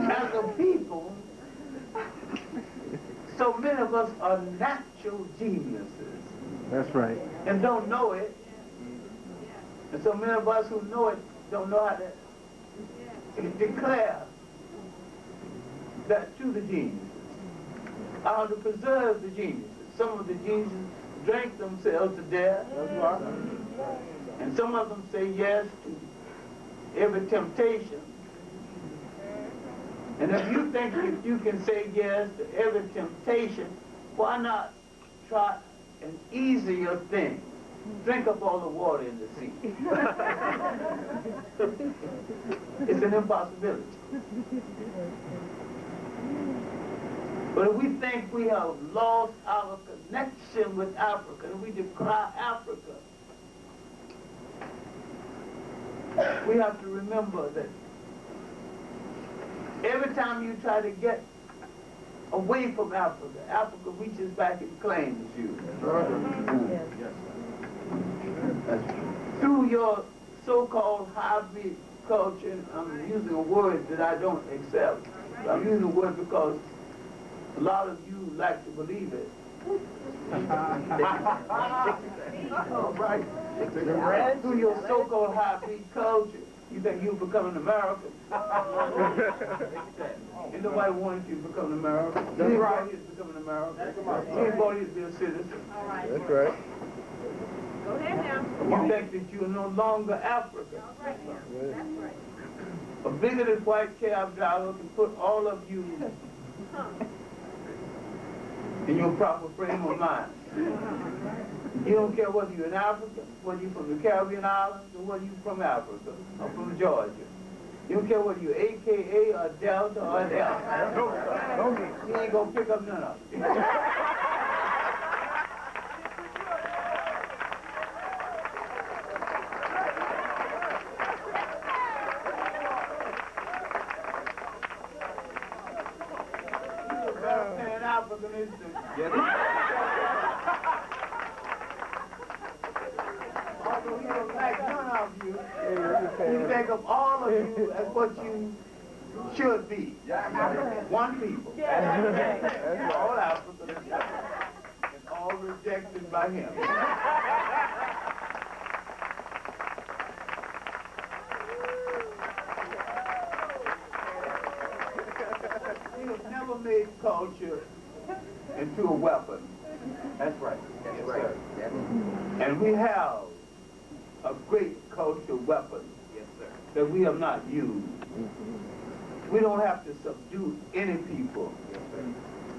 As a people, so many of us are natural geniuses. That's right. And don't know it. And so many of us who know it don't know how to declare that to the geniuses. How to preserve the geniuses. Some of the geniuses drank themselves to death. And some of them say yes to every temptation. And if you think if you can say yes to every temptation, why not try an easier thing? Drink up all the water in the sea. It's an impossibility. But if we think we have lost our connection with Africa, and we decry Africa, we have to remember that every time you try to get away from Africa, Africa reaches back and claims you. Through your so-called hybrid culture, I'm using a word that I don't accept. I'm using the word because a lot of you like to believe it. Right. Through your so-called hybrid culture, you think you'll become an American. And nobody wanted you to become an American. That's right. You to become an American. Anybody to be a citizen. All right. That's right. Go ahead now. You think that you're no longer African. All right now. That's right. A bigoted white cab driver can put all of you in your proper frame of mind. You don't care whether you're in Africa, whether you're from the Caribbean islands, or whether you're from Africa, or from Georgia. You don't care whether you're AKA or Delta or an L. You ain't gonna pick up none of it. Although he don't like none of you, he think of all of you as what you should be. One people. All Africans and all rejected by him. He has never made culture into a weapon. That's right. Yes, sir. And we have a great cultural weapon, yes, sir, that we have not used. We don't have to subdue any people. Yes, sir.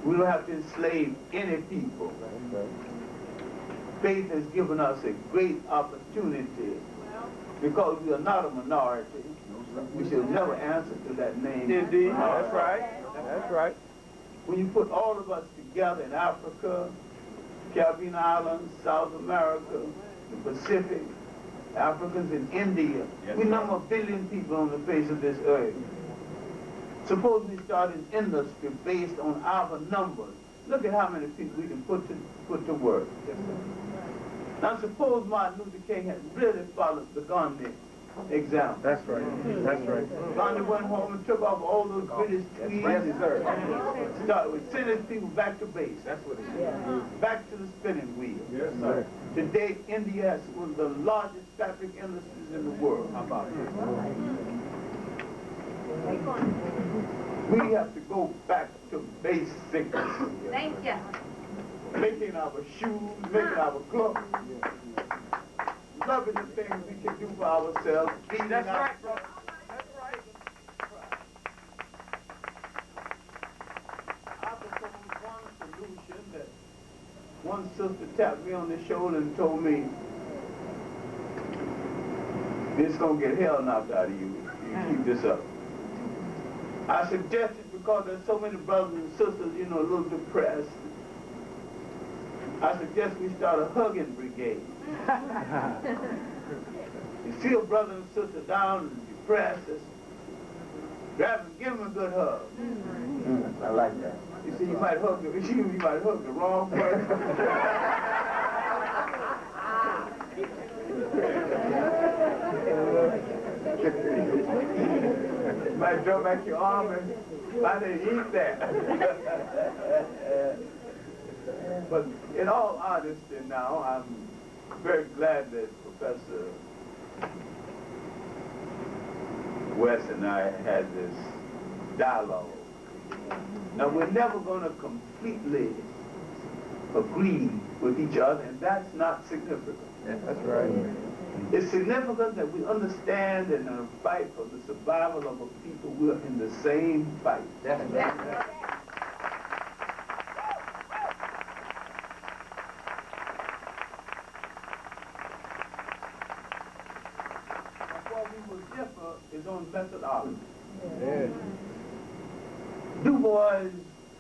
We don't have to enslave any people. Faith has given us a great opportunity because we are not a minority. We should never answer to that name. Indeed. That's right. That's right. When you put all of us together in Africa, Caribbean islands, South America, the Pacific, Africans in India, yes, we number 1 billion people on the face of this earth. Suppose we start an industry based on our numbers. Look at how many people we can put to work. Yes, now suppose Martin Luther King had really followed the Gandhi example. That's right. That's right. Gandhi went home and took off all those British tweeds. Yes, sir. Sent his people back to base. That's what it is. Back to the spinning wheel. Yes, sir. Today, India has one of the largest fabric industries in the world. How about it? We have to go back to basics. Thank you. Making our shoes, making our clothes. Loving the things we can do for ourselves. That's right, brother. That's right. I proposed one solution that one sister tapped me on the shoulder and told me, it's going to get hell knocked out of you if you keep this up. I suggested, because there's so many brothers and sisters, you know, a little depressed, I suggest we start a hugging brigade. You see a brother and sister down and depressed, grab him, give him a good hug. I like that. You see, you might hug the wrong person. might draw back your arm and might eat that. But in all honesty now, I'm very glad that Professor West and I had this dialogue. Now, we're never going to completely agree with each other, and that's not significant. Yeah, that's right. It's significant that we understand in a fight for the survival of a people, we're in the same fight. That's right. What we will differ is on methodology. Yeah. Du Bois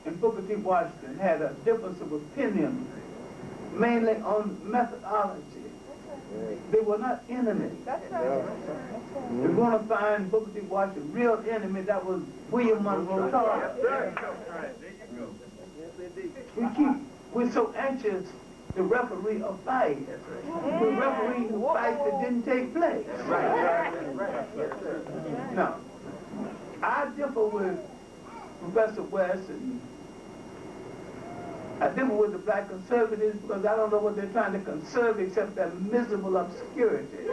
and Booker T. Washington had a difference of opinion mainly on methodology. They were not enemies. That's right. You're going to find Booker T. Washington's real enemy, that was William Monroe Clarke. We're so anxious to referee a fight. We're refereeing a fight that didn't take place. No. I differ with Professor West, and I differ with the black conservatives because I don't know what they're trying to conserve except that miserable obscurity.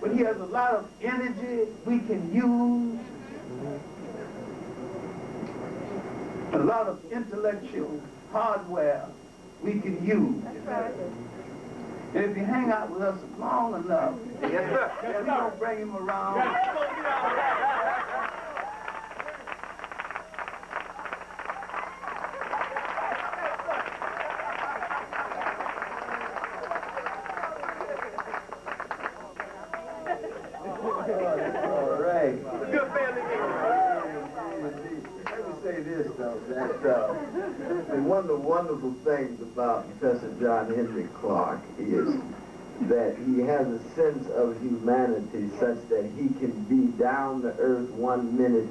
But he has a lot of energy we can use, a lot of intellectual hardware we can use. And if you hang out with us long enough, we're going to bring him around. All right. Good family. Let me say this, though, that one of the wonderful things about Professor John Henrik Clarke is that he has a sense of humanity such that he can be down to earth 1 minute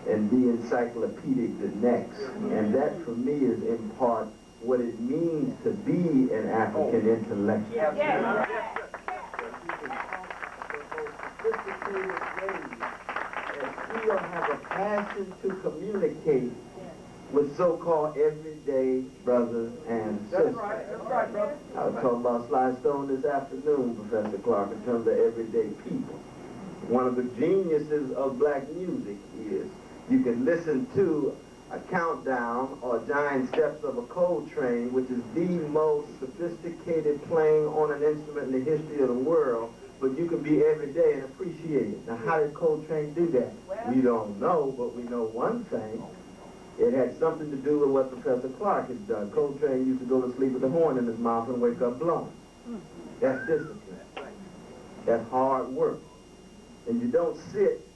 and be encyclopedic the next. And that, for me, is in part what it means to be an African intellectual. And still have a passion to communicate with so-called everyday brothers and sisters. That's right, brother. I was talking about Sly Stone this afternoon, Professor Clarke, in terms of everyday people. One of the geniuses of black music is you can listen to a countdown or giant steps of a Coltrane, which is the most sophisticated playing on an instrument in the history of the world, but you can be every day and appreciate it. Now, how did Coltrane do that? We don't know, but we know one thing. It had something to do with what Professor Clarke had done. Coltrane used to go to sleep with a horn in his mouth and wake up blowing. That's discipline. That's hard work. And you don't sit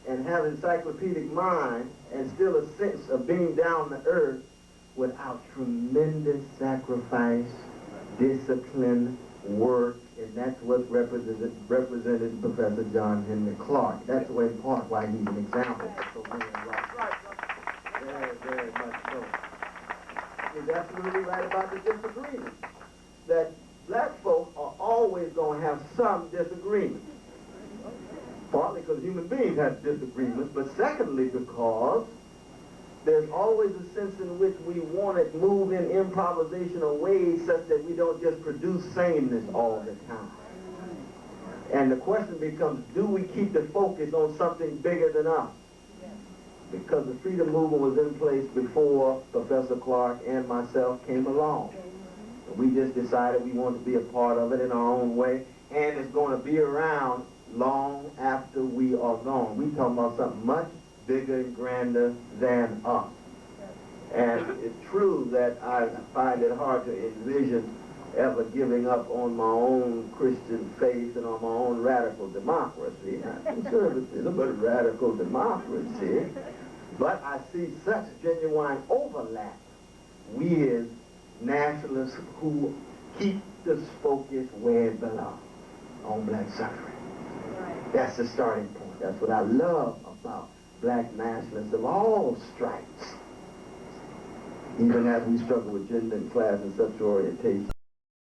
and have an encyclopedic mind and still a sense of being down to earth without tremendous sacrifice, discipline, work, and that's what's represented in Professor John Henrik Clarke. That's the way part why he's an example for so many of us. Very, very much so. He's absolutely right about the disagreement. That black folk are always going to have some disagreement. Partly because human beings have disagreements, but secondly because there's always a sense in which we want to move in improvisational ways such that we don't just produce sameness all the time. And the question becomes, do we keep the focus on something bigger than us? Because the freedom movement was in place before Professor Clarke and myself came along. We just decided we wanted to be a part of it in our own way, and it's going to be around long after we are gone. We talking about something much bigger and grander than us. And it's true that I find it hard to envision ever giving up on my own Christian faith and on my own radical democracy. Not conservatism, but radical democracy. But I see such genuine overlap with nationalists who keep the focus where it belongs, on black suffrage. That's the starting point. That's what I love about black nationalists of all stripes, even as we struggle with gender and class and sexual orientation.